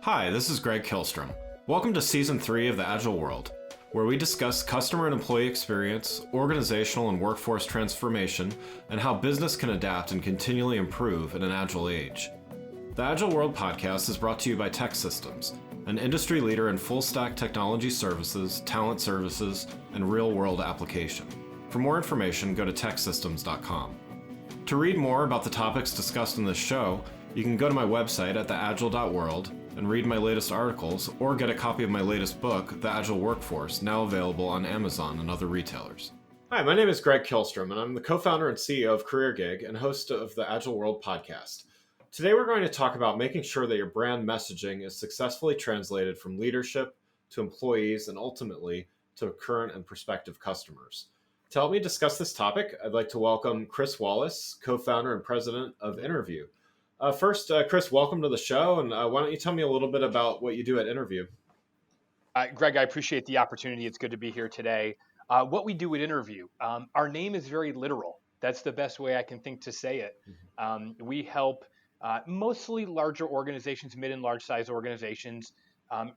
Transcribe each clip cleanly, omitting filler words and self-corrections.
Hi, this is Greg Kilstrom. Welcome to Season 3 of the Agile World, where we discuss customer and employee experience, organizational and workforce transformation, and how business can adapt and continually improve in an agile age. The Agile World podcast is brought to you by TEKsystems, an industry leader in full-stack technology services, talent services, and real-world application. For more information, go to teksystems.com. To read more about the topics discussed in this show, you can go to my website at theagile.world and read my latest articles, or get a copy of my latest book, The Agile Workforce, now available on Amazon and other retailers. Hi, my name is Greg Kilstrom, and I'm the co-founder and CEO of CareerGig and host of the Agile World podcast. Today we're going to talk about making sure that your brand messaging is successfully translated from leadership to employees and ultimately to current and prospective customers. To help me discuss this topic, I'd like to welcome Chris Wallace, co-founder and president of Innerview. First, Chris, welcome to the show, and why don't you tell me a little bit about what you do at Innerview? Greg, I appreciate the opportunity. It's good to be here today. What we do at Innerview, our name is very literal. That's the best way I can think to say it. We help mostly larger organizations, mid and large size organizations,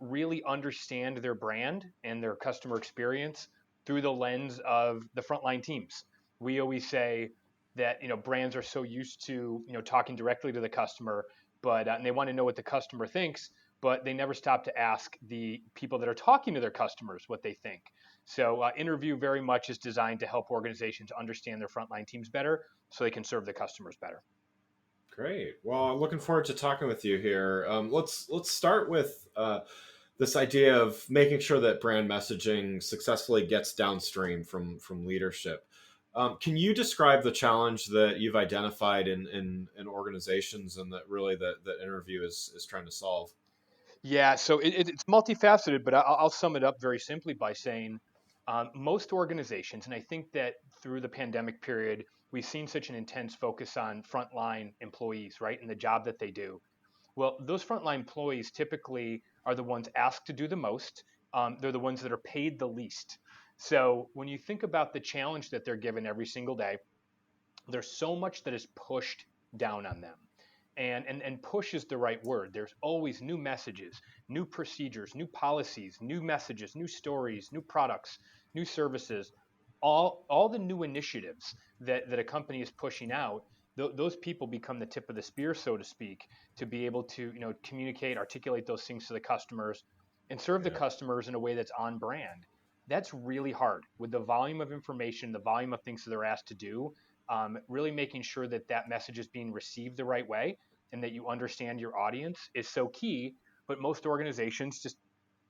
really understand their brand and their customer experience through the lens of the frontline teams. We always say that brands are so used to talking directly to the customer, but and they want to know what the customer thinks, but they never stop to ask the people that are talking to their customers what they think. So Innerview very much is designed to help organizations understand their frontline teams better so they can serve the customers better. Great. Well, I'm looking forward to talking with you here. Let's start with this idea of making sure that brand messaging successfully gets downstream from leadership. Can you describe the challenge that you've identified in organizations and that really that Innerview is trying to solve? Yeah, so it's multifaceted, but I'll sum it up very simply by saying most organizations, and I think that through the pandemic period, we've seen such an intense focus on frontline employees, right, and the job that they do. Well, those frontline employees typically are the ones asked to do the most. They're the ones that are paid the least. So when you think about the challenge that they're given every single day, there's so much that is pushed down on them. And push is the right word. There's always new messages, new procedures, new policies, new messages, new stories, new products, new services, all the new initiatives that a company is pushing out. Those people become the tip of the spear, so to speak, to be able to communicate, articulate those things to the customers, and serve the customers in a way that's on brand. That's really hard with the volume of information, the volume of things that they're asked to do. Really making sure that that message is being received the right way and that you understand your audience is so key. But most organizations, just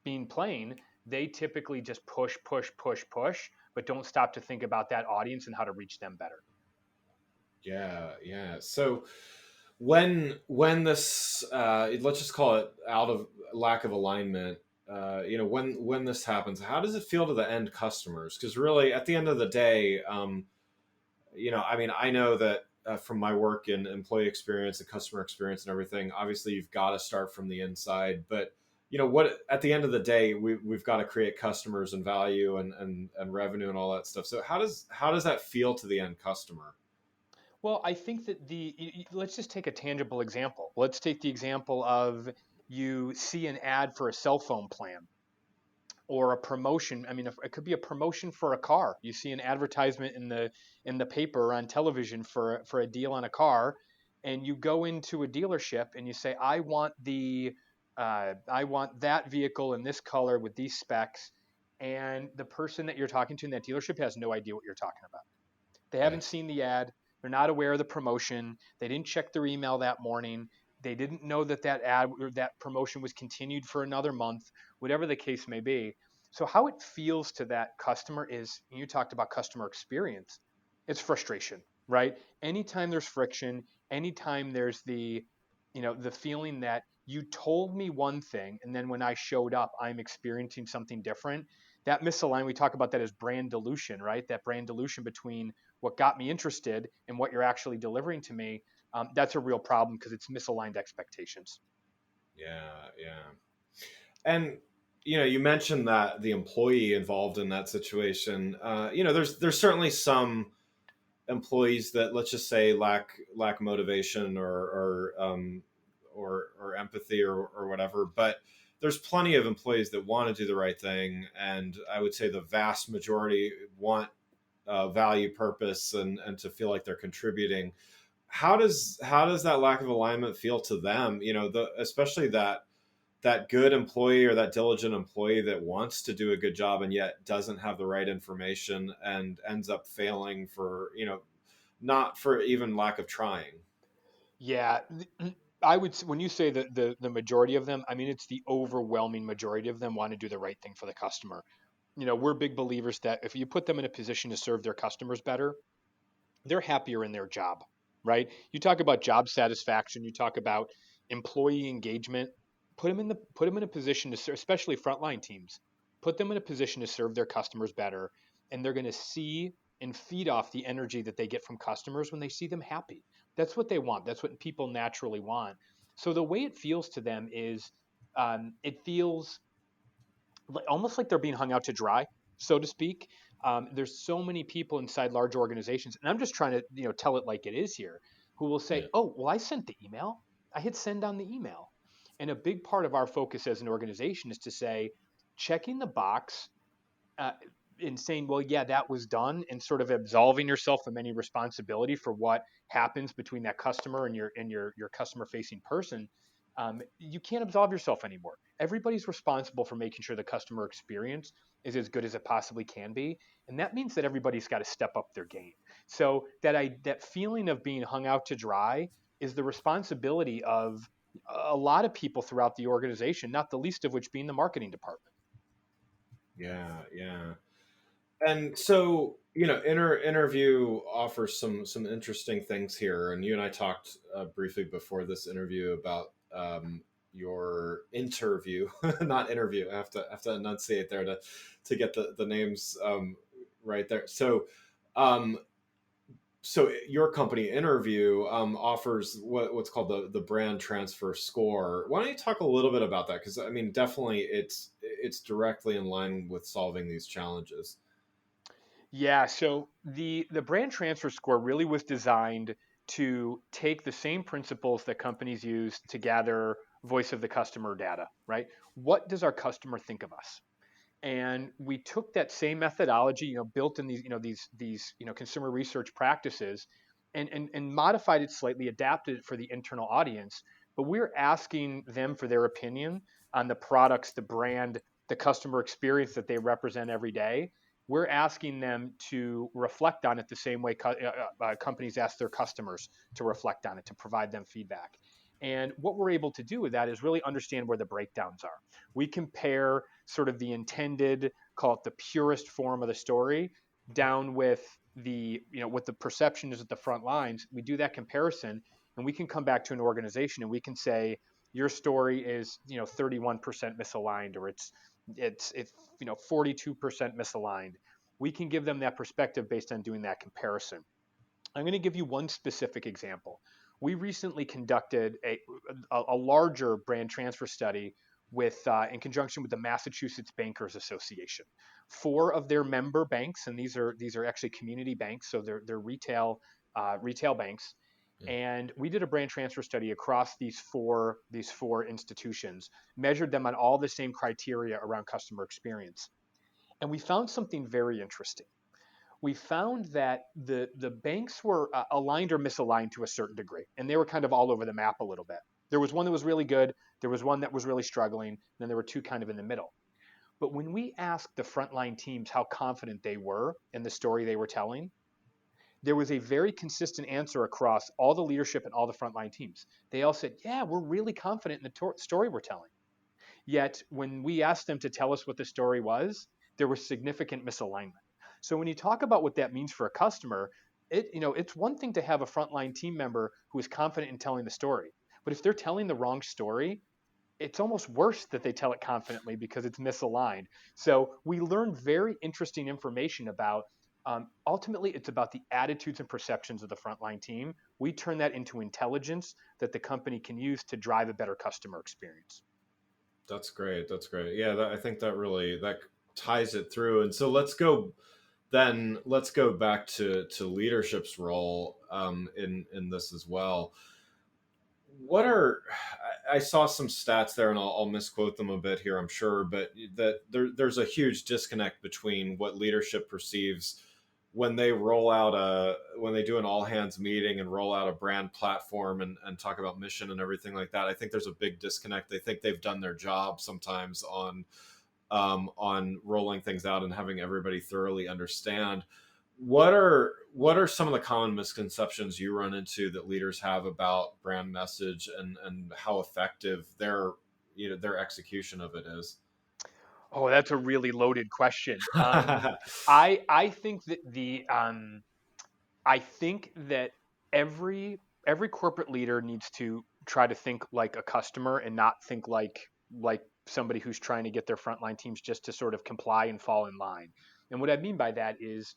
being plain, they typically just push, but don't stop to think about that audience and how to reach them better. Yeah. So when this let's just call it out of lack of alignment, when this happens, how does it feel to the end customers? Because really, at the end of the day, I know that from my work in employee experience and customer experience and everything, obviously you've got to start from the inside. But what at the end of the day, we've got to create customers and value and revenue and all that stuff. So how does that feel to the end customer? Well, I think that let's just take a tangible example. Let's take the example of you see an ad for a cell phone plan or a promotion. I mean, it could be a promotion for a car. You see an advertisement in the paper or on television for a deal on a car, and you go into a dealership and you say, I want that vehicle in this color with these specs, and the person that you're talking to in that dealership has no idea what you're talking about. They haven't seen the ad. They're not aware of the promotion. They didn't check their email that morning. They didn't know that ad or that promotion was continued for another month, whatever the case may be. So how it feels to that customer is, you talked about customer experience, it's frustration, right? Anytime there's friction, anytime there's the feeling that you told me one thing and then when I showed up, I'm experiencing something different. That misalignment, we talk about that as brand dilution, right? That brand dilution between what got me interested and what you're actually delivering to me. That's a real problem because it's misaligned expectations. Yeah. And you mentioned that the employee involved in that situation. There's certainly some employees that, let's just say, lack motivation or empathy or whatever. But there's plenty of employees that want to do the right thing, and I would say the vast majority want value, purpose, and to feel like they're contributing. How does that lack of alignment feel to them? Especially that good employee or that diligent employee that wants to do a good job and yet doesn't have the right information and ends up failing for, not for even lack of trying. Yeah, I would when you say the majority of them, I mean it's the overwhelming majority of them want to do the right thing for the customer. We're big believers that if you put them in a position to serve their customers better, they're happier in their job, right? You talk about job satisfaction, you talk about employee engagement. Put them in a position to serve, especially frontline teams. Put them in a position to serve their customers better, and they're going to see and feed off the energy that they get from customers when they see them happy. That's what they want. That's what people naturally want. So the way it feels to them is, it feels almost like they're being hung out to dry, so to speak. There's so many people inside large organizations, and I'm just trying to tell it like it is here, who will say, Yeah. "Oh, well, I sent the email. I hit send on the email." And a big part of our focus as an organization is to say, checking the box, uh, in saying, well, yeah, that was done, and sort of absolving yourself from any responsibility for what happens between that customer and your customer facing person. You can't absolve yourself anymore. Everybody's responsible for making sure the customer experience is as good as it possibly can be, and that means that everybody's got to step up their game. So that feeling of being hung out to dry is the responsibility of a lot of people throughout the organization, not the least of which being the marketing department. Yeah, yeah. And so, interview offers some interesting things here. And you and I talked briefly before this interview about your interview, not interview. I have to enunciate there to get the names right there. Um, so your company Innerview offers what's called the brand transfer score. Why don't you talk a little bit about that? Because I mean, definitely it's directly in line with solving these challenges. Yeah, so the brand transfer score really was designed to take the same principles that companies use to gather voice of the customer data, right? What does our customer think of us? And we took that same methodology, built in these consumer research practices, and modified it slightly, adapted it for the internal audience. But we're asking them for their opinion on the products, the brand, the customer experience that they represent every day. We're asking them to reflect on it the same way companies ask their customers to reflect on it, to provide them feedback. And what we're able to do with that is really understand where the breakdowns are. We compare sort of the intended, call it the purest form of the story, down with what the perception is at the front lines. We do that comparison, and we can come back to an organization and we can say your story is 31% misaligned, or it's 42% misaligned. We can give them that perspective based on doing that comparison. I'm going to give you one specific example. We recently conducted a larger brand transfer study in conjunction with the Massachusetts Bankers Association. Four of their member banks, and these are actually community banks, so they're retail banks. Yeah. And we did a brand transfer study across these four institutions, measured them on all the same criteria around customer experience, and we found something very interesting. We found that the banks were aligned or misaligned to a certain degree, and they were kind of all over the map a little bit. There was one that was really good, there was one that was really struggling, and then there were two kind of in the middle. But when we asked the frontline teams how confident they were in the story they were telling, there was a very consistent answer across all the leadership and all the frontline teams. They all said, "Yeah, we're really confident in the story we're telling." Yet when we asked them to tell us what the story was, there was significant misalignment. So when you talk about what that means for a customer, it's one thing to have a frontline team member who is confident in telling the story. But if they're telling the wrong story, it's almost worse that they tell it confidently because it's misaligned. So we learned very interesting information about, ultimately, it's about the attitudes and perceptions of the frontline team. We turn that into intelligence that the company can use to drive a better customer experience. That's great. That's great. Yeah, I think that really that ties it through. And so let's go back to leadership's role in this as well. What are I saw some stats there, and I'll misquote them a bit here, I'm sure, but that there's a huge disconnect between what leadership perceives when they when they do an all hands meeting and roll out a brand platform and talk about mission and everything like that. I think there's a big disconnect. They think they've done their job sometimes on rolling things out and having everybody thoroughly understand. What are some of the common misconceptions you run into that leaders have about brand message and how effective their execution of it is? Oh, that's a really loaded question. I think that I think that every every corporate leader needs to try to think like a customer and not think like somebody who's trying to get their frontline teams just to sort of comply and fall in line. And what I mean by that is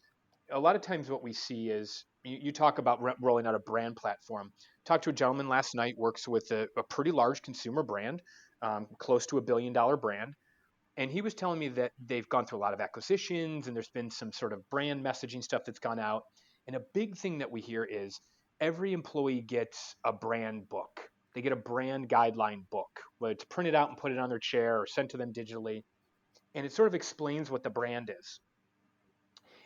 a lot of times what we see is you talk about rolling out a brand platform. Talked to a gentleman last night, works with a pretty large consumer brand, close to $1 billion brand, and he was telling me that they've gone through a lot of acquisitions and there's been some sort of brand messaging stuff that's gone out. And a big thing that we hear is every employee gets a brand book. They get a brand guideline book, whether it's printed out and put it on their chair or sent to them digitally. And it sort of explains what the brand is.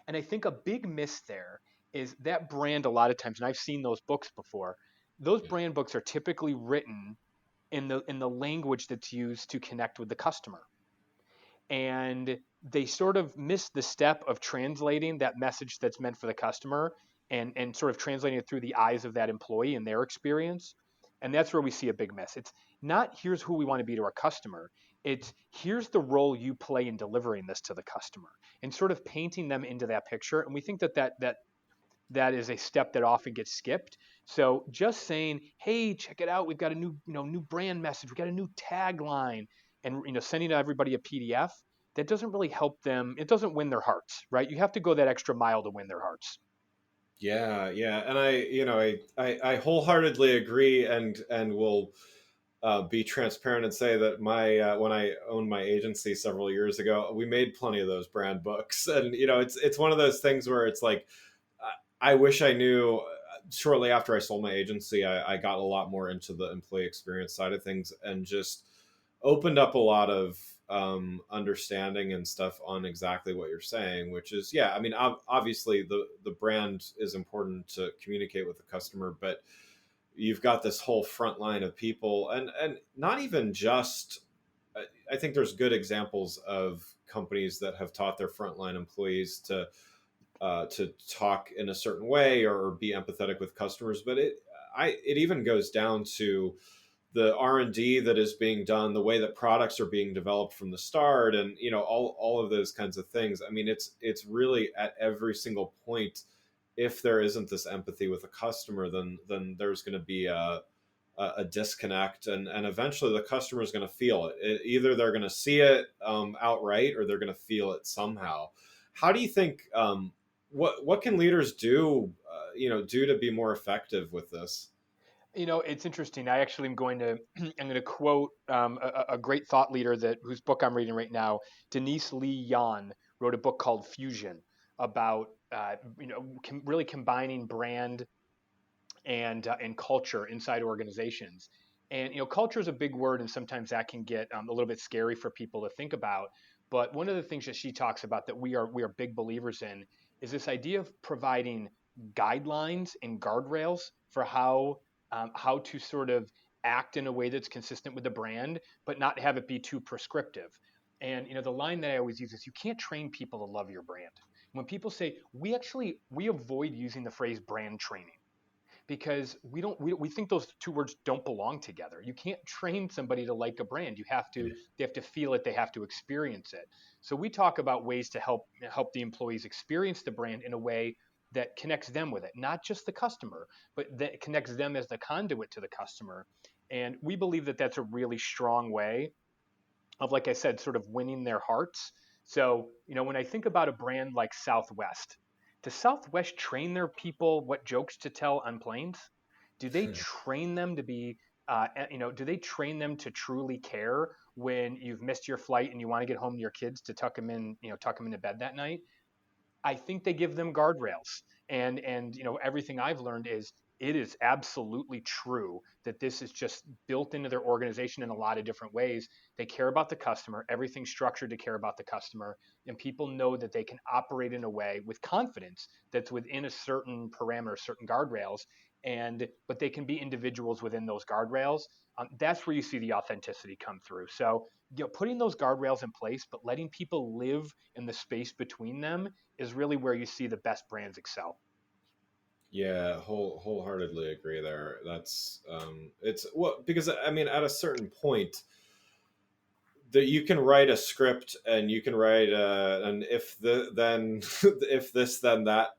And I think a big miss there is that brand, a lot of times, and I've seen those books before, those brand books are typically written in the language that's used to connect with the customer, and they sort of miss the step of translating that message that's meant for the customer and sort of translating it through the eyes of that employee and their experience. And that's where we see a big mess. It's not here's who we want to be to our customer. It's here's the role you play in delivering this to the customer and sort of painting them into that picture. And we think that is a step that often gets skipped. So just saying, "Hey, check it out. We've got a new brand message. We got a new tagline," and sending to everybody a PDF, that doesn't really help them. It doesn't win their hearts, right? You have to go that extra mile to win their hearts. Yeah, yeah, and I wholeheartedly agree, and will be transparent and say that my when I owned my agency several years ago, we made plenty of those brand books, and it's one of those things where it's like I wish I knew. Shortly after I sold my agency, I got a lot more into the employee experience side of things and just opened up a lot of understanding and stuff on exactly what you're saying, which is, yeah, I mean, obviously the brand is important to communicate with the customer, but you've got this whole front line of people, and not even just. I think there's good examples of companies that have taught their frontline employees to talk in a certain way or be empathetic with customers, but it even goes down to the R&D that is being done, the way that products are being developed from the start, and all of those kinds of things. I mean, it's really at every single point. If there isn't this empathy with the customer, then there's going to be a disconnect, and eventually the customer is going to feel it. Either they're going to see it outright, or they're going to feel it somehow. How do you think? What can leaders do? Do to be more effective with this? It's interesting. I actually am going to I'm going to quote a great thought leader that whose book I'm reading right now. Denise Lee Yan wrote a book called Fusion about really combining brand and culture inside organizations. And culture is a big word, and sometimes that can get a little bit scary for people to think about. But one of the things that she talks about that we are big believers in is this idea of providing guidelines and guardrails for how to sort of act in a way that's consistent with the brand, but not have it be too prescriptive. And the line that I always use is you can't train people to love your brand. When people say we avoid using the phrase brand training because we think those two words don't belong together. You can't train somebody to like a brand. They have to feel it, they have to experience it. So we talk about ways to help the employees experience the brand in a way that connects them with it, not just the customer, but that connects them as the conduit to the customer. And we believe that that's a really strong way of, like I said, sort of winning their hearts. So, when I think about a brand like Southwest, does Southwest train their people what jokes to tell on planes? Do they train them to be, do they train them to truly care when you've missed your flight and you want to get home to your kids to tuck them into bed that night? I think they give them guardrails. And everything I've learned is it is absolutely true that this is just built into their organization in a lot of different ways. They care about the customer, everything's structured to care about the customer, and people know that they can operate in a way with confidence that's within a certain parameter, certain guardrails, and but they can be individuals within those guardrails. That's where you see the authenticity come through. So, putting those guardrails in place, but letting people live in the space between them is really where you see the best brands excel. Yeah, wholeheartedly agree there. That's it's what because I mean, at a certain point, that you can write a script and you can write an if the then if this then that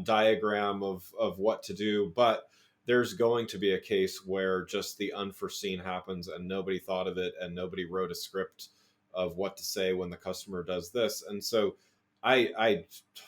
diagram of what to do, but there's going to be a case where just the unforeseen happens and nobody thought of it and nobody wrote a script of what to say when the customer does this. And so I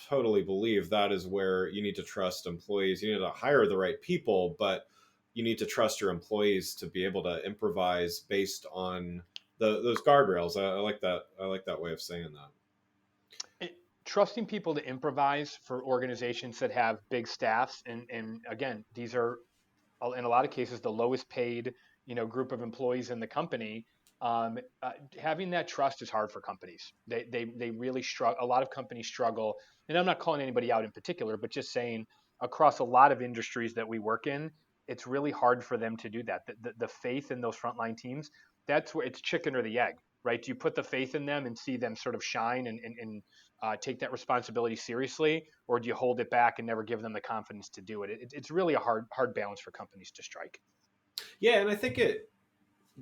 totally believe that is where you need to trust employees. You need to hire the right people, but you need to trust your employees to be able to improvise based on those guardrails. I like that. I like that way of saying that. It, Trusting people to improvise for organizations that have big staffs, and again, these are in a lot of cases the lowest paid group of employees in the company. Having that trust is hard for companies. They really struggle. A lot of companies struggle, and I'm not calling anybody out in particular, but just saying across a lot of industries that we work in, it's really hard for them to do that. The faith in those frontline teams, that's where it's chicken or the egg, right? Do you put the faith in them and see them sort of shine and take that responsibility seriously, or do you hold it back and never give them the confidence to do it? It's really a hard balance for companies to strike. Yeah, and I think it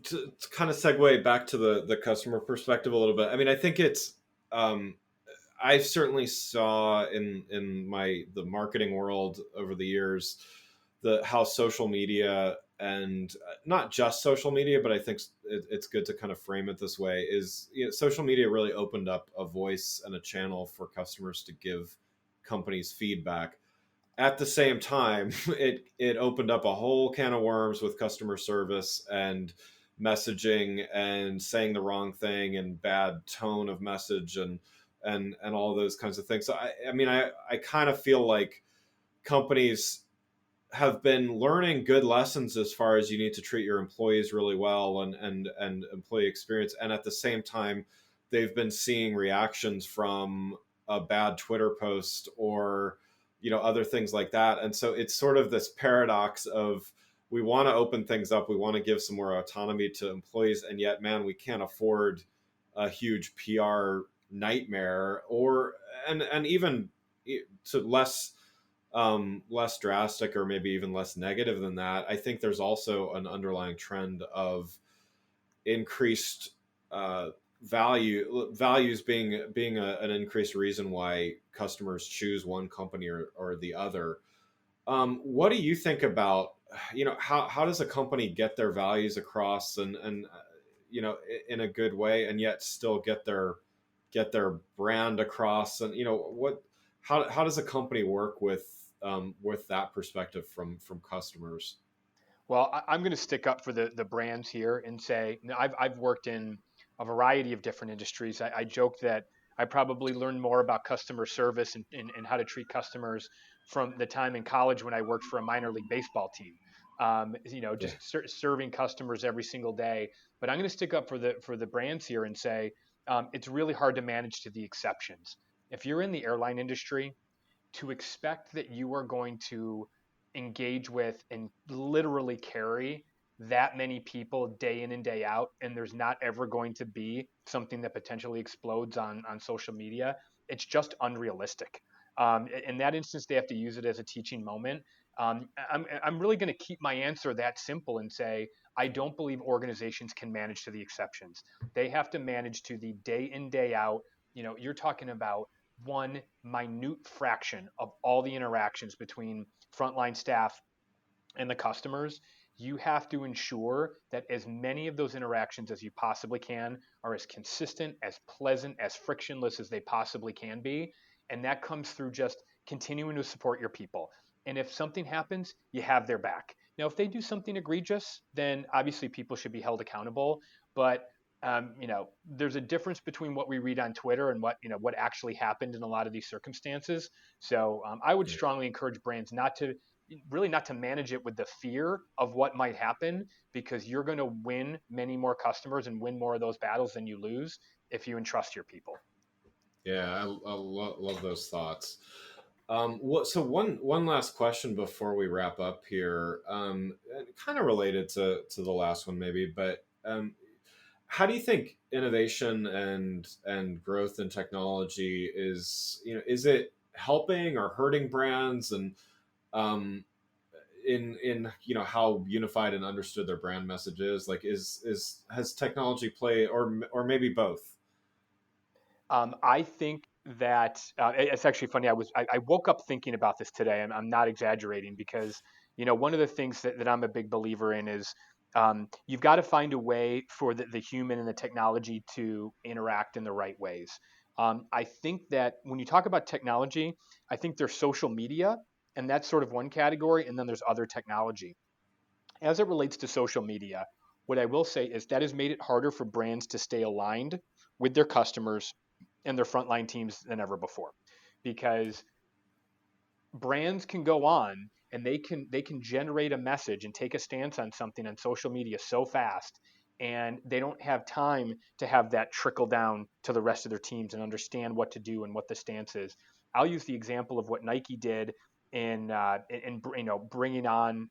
to kind of segue back to the customer perspective a little bit. I mean, I think it's I certainly saw in the marketing world over the years the how social media and not just social media, but I think it's good to kind of frame it this way is social media really opened up a voice and a channel for customers to give companies feedback. At the same time, it opened up a whole can of worms with customer service and messaging and saying the wrong thing and bad tone of message and all those kinds of things. So I mean, I kind of feel like companies have been learning good lessons as far as you need to treat your employees really well and employee experience, and at the same time they've been seeing reactions from a bad Twitter post or other things like that. And so it's sort of this paradox of we want to open things up, we want to give some more autonomy to employees, and yet man, we can't afford a huge PR nightmare or and even to less drastic or maybe even less negative than that. I think there's also an underlying trend of increased uh, values being an increased reason why customers choose one company or the other. What do you think about how does a company get their values across and in a good way and yet still get their brand across, and what how does a company work with that perspective from customers? Well, I'm going to stick up for the brands here and say I've worked in a variety of different industries. I joke that I probably learned more about customer service and how to treat customers from the time in college when I worked for a minor league baseball team. Yeah. Just serving customers every single day. But I'm going to stick up for the brands here and say it's really hard to manage to the exceptions. If you're in the airline industry, to expect that you are going to engage with and literally carry that many people day in and day out, and there's not ever going to be something that potentially explodes on social media, it's just unrealistic. In that instance, they have to use it as a teaching moment. I'm really going to keep my answer that simple and say I don't believe organizations can manage to the exceptions. They have to manage to the day in day out. You're talking about one minute fraction of all the interactions between frontline staff and the customers. You have to ensure that as many of those interactions as you possibly can are as consistent, as pleasant, as frictionless as they possibly can be. And that comes through just continuing to support your people. And if something happens, you have their back. Now, if they do something egregious, then obviously people should be held accountable. But there's a difference between what we read on Twitter and what actually happened in a lot of these circumstances. So I would Yeah. strongly encourage brands not to really not to manage it with the fear of what might happen, because you're going to win many more customers and win more of those battles than you lose if you entrust your people. Yeah, love those thoughts. So one last question before we wrap up here, kind of related to the last one maybe, but how do you think innovation and growth in technology is it helping or hurting brands, and um, in how unified and understood their brand message is? Like, is has technology play, or maybe both? I think that it's actually funny. I woke up thinking about this today. I'm not exaggerating, because one of the things that I'm a big believer in is you've got to find a way for the human and the technology to interact in the right ways. I think that when you talk about technology, I think there's social media, and that's sort of one category, and then there's other technology. As it relates to social media, what I will say is that has made it harder for brands to stay aligned with their customers and their frontline teams than ever before, because brands can go on and they can generate a message and take a stance on something on social media so fast, and they don't have time to have that trickle down to the rest of their teams and understand what to do and what the stance is. I'll use the example of what Nike did in bringing on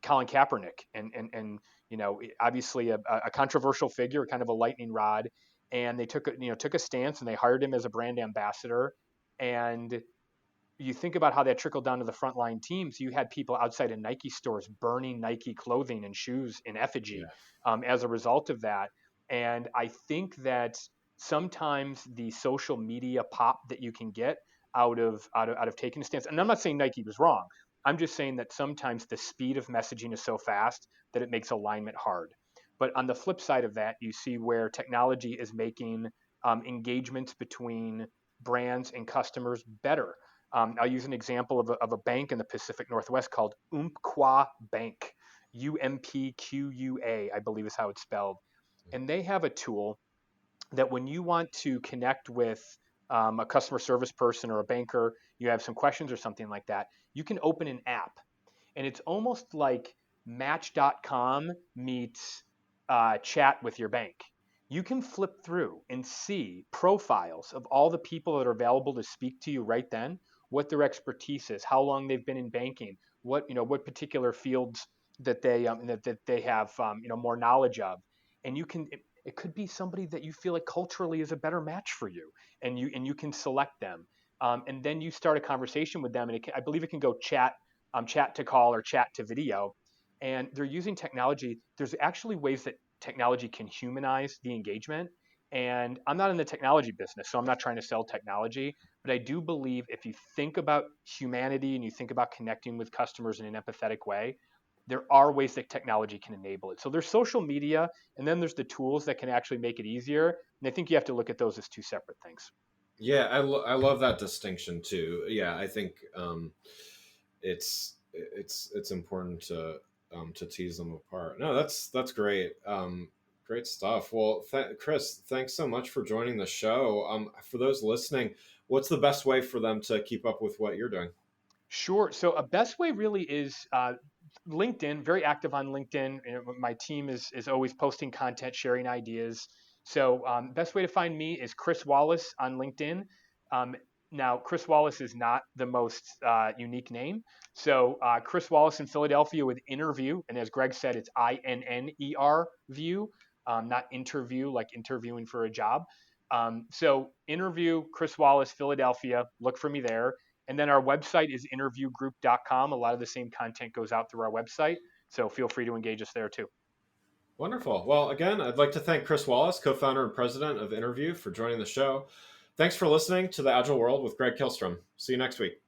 Colin Kaepernick, and obviously a controversial figure, kind of a lightning rod, and they took a stance and they hired him as a brand ambassador. And you think about how that trickled down to the frontline teams. You had people outside of Nike stores burning Nike clothing and shoes in effigy Yeah. as a result of that. And I think that sometimes the social media pop that you can get out of taking a stance, and I'm not saying Nike was wrong. I'm just saying that sometimes the speed of messaging is so fast that it makes alignment hard. But on the flip side of that, you see where technology is making engagements between brands and customers better. I'll use an example of a bank in the Pacific Northwest called Umpqua Bank, UMPQUA, I believe is how it's spelled. And they have a tool that when you want to connect with a customer service person or a banker, you have some questions or something like that, you can open an app. And it's almost like Match.com meets chat with your bank. You can flip through and see profiles of all the people that are available to speak to you right then, what their expertise is, how long they've been in banking, what particular fields that they have more knowledge of, and it could be somebody that you feel like culturally is a better match for you, and you can select them, and then you start a conversation with them, and I believe it can go chat to call or chat to video, and they're using technology. There's actually ways that technology can humanize the engagement. And I'm not in the technology business, so I'm not trying to sell technology. But I do believe if you think about humanity and you think about connecting with customers in an empathetic way, there are ways that technology can enable it. So there's social media, and then there's the tools that can actually make it easier. And I think you have to look at those as two separate things. Yeah, I love that distinction too. Yeah, I think it's important to tease them apart. No, that's great. Great stuff. Well, Chris, thanks so much for joining the show. For those listening, what's the best way for them to keep up with what you're doing? Sure. So a best way really is LinkedIn. Very active on LinkedIn. My team is always posting content, sharing ideas. So best way to find me is Chris Wallace on LinkedIn. Um, Now, Chris Wallace is not the most unique name. So Chris Wallace in Philadelphia with Innerview, and as Greg said, it's INNER view, not interview like interviewing for a job. So Innerview, Chris Wallace, Philadelphia. Look for me there. And then our website is interviewgroup.com. A lot of the same content goes out through our website. So feel free to engage us there too. Wonderful. Well, again, I'd like to thank Chris Wallace, co-founder and president of Innerview, for joining the show. Thanks for listening to The Agile World with Greg Kihlstrom. See you next week.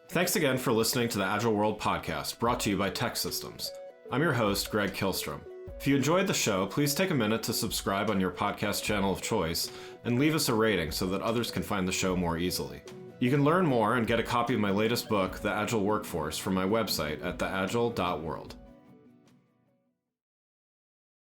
Thanks again for listening to the Agile World podcast, brought to you by Tech Systems. I'm your host, Greg Kihlstrom. If you enjoyed the show, please take a minute to subscribe on your podcast channel of choice and leave us a rating so that others can find the show more easily. You can learn more and get a copy of my latest book, The Agile Workforce, from my website at theagile.world.